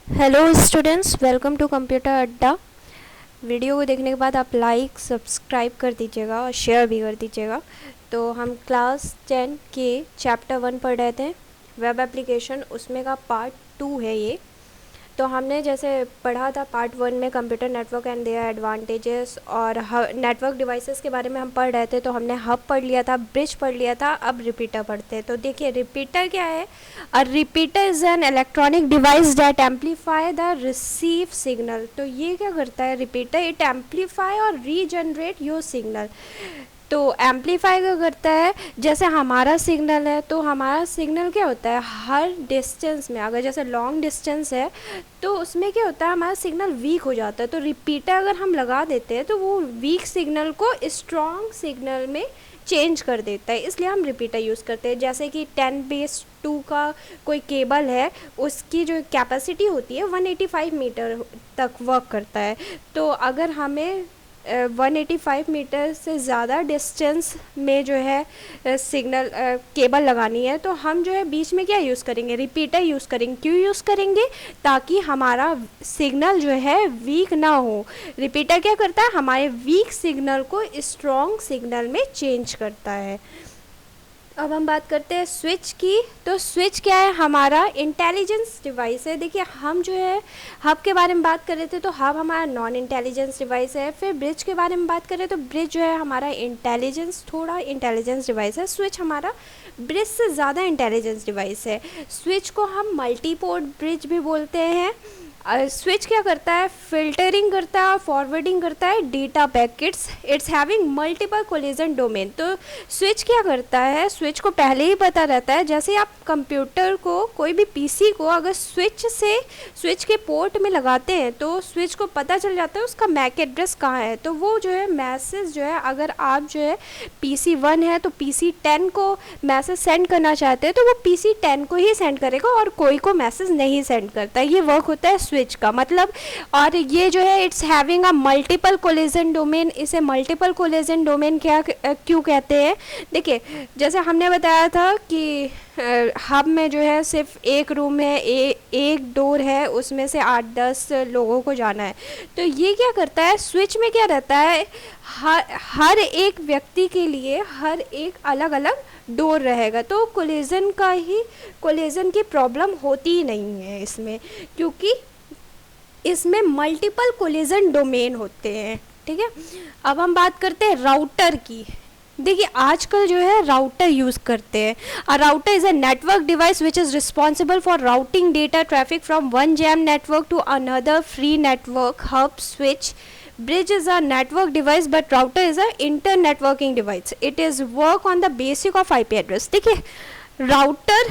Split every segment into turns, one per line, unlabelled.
Hello students, welcome to computer Adda. वीडियो को देखने के बाद आप लाइक सब्सक्राइब कर दीजिएगा और शेयर भी कर दीजिएगा। तो हम क्लास 10 के चैप्टर 1 पढ़ रहे थे, वेब एप्लीकेशन, उसमें का पार्ट 2 है ये। तो हमने जैसे पढ़ा था पार्ट 1 में computer network and their advantages और नेटवर्क डिवाइसेस के बारे में हम पढ़ रहे थे। तो हमने हब पढ़ लिया था, ब्रिज पढ़ लिया था, अब रिपीटर पढ़ते हैं। तो देखिए रिपीटर क्या है। अ repeater is an electronic device that amplify the receive signal. तो ये क्या करता है रिपीटर, इट एम्पलीफाई और रीजनरेट योर सिग्नल। तो एम्पलीफाई क्या करता है, जैसे हमारा सिग्नल है तो हमारा सिग्नल क्या होता है, हर डिस्टेंस में, अगर जैसे लॉन्ग डिस्टेंस है तो उसमें क्या होता है, हमारा सिग्नल वीक हो जाता है। तो रिपीटर अगर हम लगा देते हैं तो वो वीक सिग्नल को स्ट्रॉन्ग सिग्नल में चेंज कर देता है, इसलिए हम रिपीटर यूज़ करते हैं। जैसे कि 10⁻² का कोई केबल है, उसकी जो कैपेसिटी होती है 185 मीटर तक वर्क करता है। तो अगर हमें 185 मीटर से ज़्यादा डिस्टेंस में जो है सिग्नल केबल लगानी है, तो हम जो है बीच में क्या यूज़ करेंगे, रिपीटर यूज़ करेंगे। क्यों यूज़ करेंगे, ताकि हमारा सिग्नल जो है वीक ना हो। रिपीटर क्या करता है, हमारे वीक सिग्नल को स्ट्रॉन्ग सिग्नल में चेंज करता है। अब हम बात करते हैं स्विच की। तो स्विच क्या है, हमारा इंटेलिजेंस डिवाइस है। देखिए हम जो है हब के बारे में बात कर रहे थे, तो हब हमारा नॉन इंटेलिजेंस डिवाइस है। फिर ब्रिज के बारे में बात करें तो ब्रिज जो है हमारा थोड़ा इंटेलिजेंस डिवाइस है। स्विच हमारा ब्रिज से ज़्यादा इंटेलिजेंस डिवाइस है। स्विच को हम मल्टीपोर्ट ब्रिज भी बोलते हैं। स्विच क्या करता है, फिल्टरिंग करता है और फॉरवर्डिंग करता है data packets. It's having multiple collision domain. तो स्विच क्या करता है, स्विच को पहले ही पता रहता है। जैसे आप कंप्यूटर को, कोई भी पीसी को अगर स्विच के पोर्ट में लगाते हैं तो स्विच को पता चल जाता है उसका मैक एड्रेस कहाँ है। तो वो जो है मैसेज जो है, अगर आप जो है PC 1 है तो PC 10 को मैसेज सेंड करना चाहते हैं तो वो PC 10 को ही सेंड करेगा और कोई को मैसेज नहीं सेंड करता। ये वर्क होता है स्विच का मतलब। और ये जो है it's having a multiple collision domain. इसे मल्टीपल कोलिजन डोमेन क्या क्यों कहते हैं, देखिए जैसे हमने बताया था कि हब में जो है सिर्फ एक रूम है, एक डोर है, उसमें से 8-10 लोगों को जाना है। तो ये क्या करता है, स्विच में क्या रहता है, हर एक व्यक्ति के लिए हर एक अलग अलग डोर रहेगा। तो कोलिजन की प्रॉब्लम होती ही नहीं है इसमें, क्योंकि इसमें मल्टीपल कोलिजन डोमेन होते हैं। ठीक है, अब हम बात करते हैं राउटर की। देखिए आजकल जो है राउटर यूज़ करते हैं। A router is a network device which is responsible for routing data traffic from one jam network to another free network. Hub, switch, bridge is a network device but router is a inter networking device. It is work on the basic of IP address. देखिए router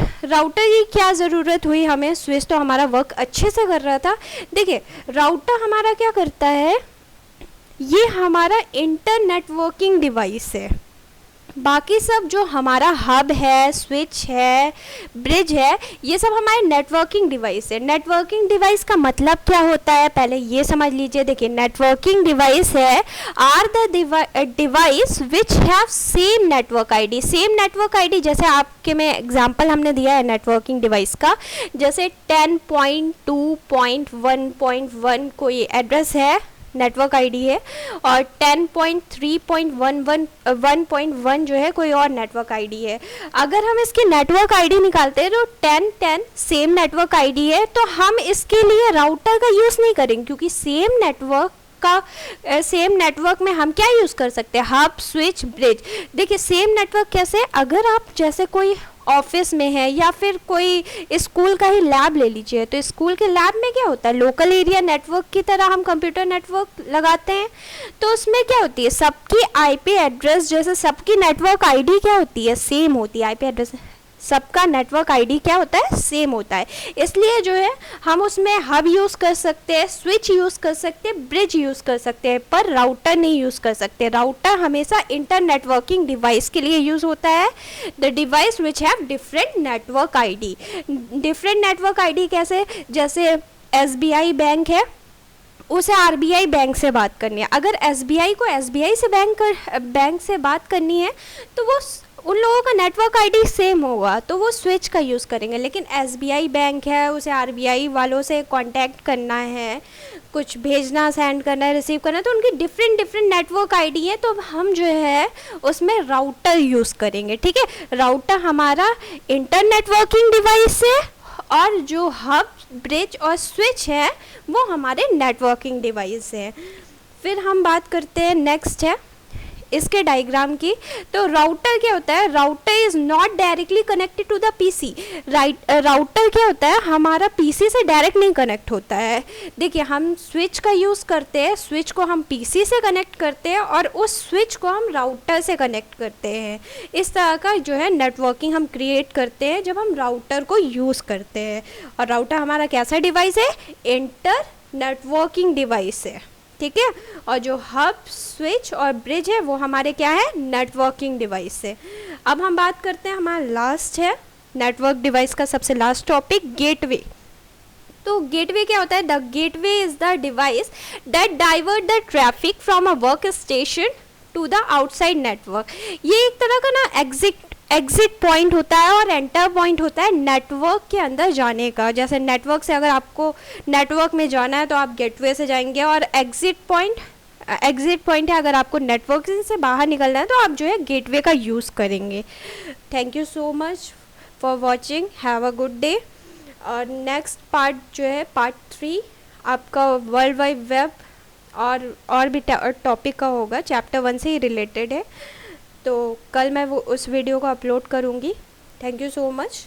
की क्या ज़रूरत हुई हमें, switch तो हमारा work अच्छे से कर रहा था। देखिए राउटर हमारा क्या करता है, ये हमारा इंटर नेटवर्किंग डिवाइस है। बाकी सब जो हमारा हब है, स्विच है, ब्रिज है, ये सब हमारे नेटवर्किंग डिवाइस है। नेटवर्किंग डिवाइस का मतलब क्या होता है, पहले ये समझ लीजिए। देखिए नेटवर्किंग डिवाइस है are the device which have same network ID. Same network ID, जैसे आपके में एग्जांपल हमने दिया है नेटवर्किंग डिवाइस का, जैसे 10.2.1.1 कोई एड्रेस है, नेटवर्क आईडी है, और 10.3.1.1 जो है कोई और नेटवर्क आईडी है। अगर हम इसकी नेटवर्क आईडी निकालते हैं तो 10 सेम नेटवर्क आईडी है, तो हम इसके लिए राउटर का यूज़ नहीं करेंगे, क्योंकि सेम नेटवर्क में हम क्या यूज़ कर सकते हैं, हब, स्विच, ब्रिज। देखिए सेम नेटवर्क कैसे, अगर आप जैसे कोई ऑफिस में है या फिर कोई स्कूल का ही लैब ले लीजिए, तो स्कूल के लैब में क्या होता है, लोकल एरिया नेटवर्क की तरह हम कंप्यूटर नेटवर्क लगाते हैं। तो उसमें क्या होती है, सबकी आईपी एड्रेस, जैसे सबकी नेटवर्क आईडी क्या होती है, सेम होती है। आईपी एड्रेस, सबका नेटवर्क आईडी क्या होता है, सेम होता है। इसलिए जो है हम उसमें हब यूज़ कर सकते हैं, स्विच यूज़ कर सकते हैं, ब्रिज यूज़ कर सकते हैं, पर राउटर नहीं यूज़ कर सकते। राउटर हमेशा इंटर नेटवर्किंग डिवाइस के लिए यूज़ होता है। The device which have different network ID. Different network ID कैसे, जैसे SBI बैंक है, उसे RBI बैंक से बात करनी है। अगर SBI को SBI से बैंक से बात करनी है तो वो उन लोगों का नेटवर्क आईडी सेम होगा तो वो स्विच का यूज़ करेंगे। लेकिन एसबीआई बैंक है, उसे आरबीआई वालों से कांटेक्ट करना है, कुछ भेजना, सेंड करना है, रिसीव करना है, तो उनकी डिफरेंट डिफरेंट नेटवर्क आईडी है। तो अब हम जो है उसमें राउटर यूज़ करेंगे। ठीक है, राउटर हमारा इंटर नेटवर्किंग डिवाइस है और जो हब, ब्रिज और स्विच है वो हमारे नेटवर्किंग डिवाइस है। फिर हम बात करते हैं, नेक्स्ट है इसके डायग्राम की। तो राउटर क्या होता है? Router is not directly connected to the PC. Router क्या होता है? हमारा पीसी से डायरेक्ट नहीं कनेक्ट होता है। देखिए, हम स्विच का यूज़ करते हैं, स्विच को हम पीसी से कनेक्ट करते हैं और उस स्विच को हम राउटर से कनेक्ट करते हैं। इस तरह का जो है नेटवर्किंग हम क्रिएट करते हैं जब हम राउटर को यूज़ करते हैं। और राउटर हमारा कैसा डिवाइस है? इंटर नेटवर्किंग डिवाइस है। ठीक है, और जो हब, स्विच और ब्रिज है वो हमारे क्या है? नेटवर्किंग डिवाइस है। अब हम बात करते हैं, हमारा लास्ट है नेटवर्क डिवाइस का सबसे लास्ट टॉपिक, गेटवे। तो गेटवे क्या होता है? The gateway is the device that divert the traffic from a work station to the outside network. ये एक तरह का ना एग्जिट पॉइंट होता है और एंटर पॉइंट होता है नेटवर्क के अंदर जाने का। जैसे नेटवर्क से अगर आपको नेटवर्क में जाना है तो आप गेटवे से जाएंगे, और एग्जिट पॉइंट है अगर आपको नेटवर्क से बाहर निकलना है तो आप जो है गेटवे का यूज़ करेंगे। Thank you so much for watching, have a good day. और नेक्स्ट पार्ट जो है पार्ट 3 आपका वर्ल्ड वाइड वेब और भी टॉपिक का होगा, चैप्टर 1 से ही रिलेटेड है। तो कल मैं वो उस वीडियो को अपलोड करूँगी। Thank you so much.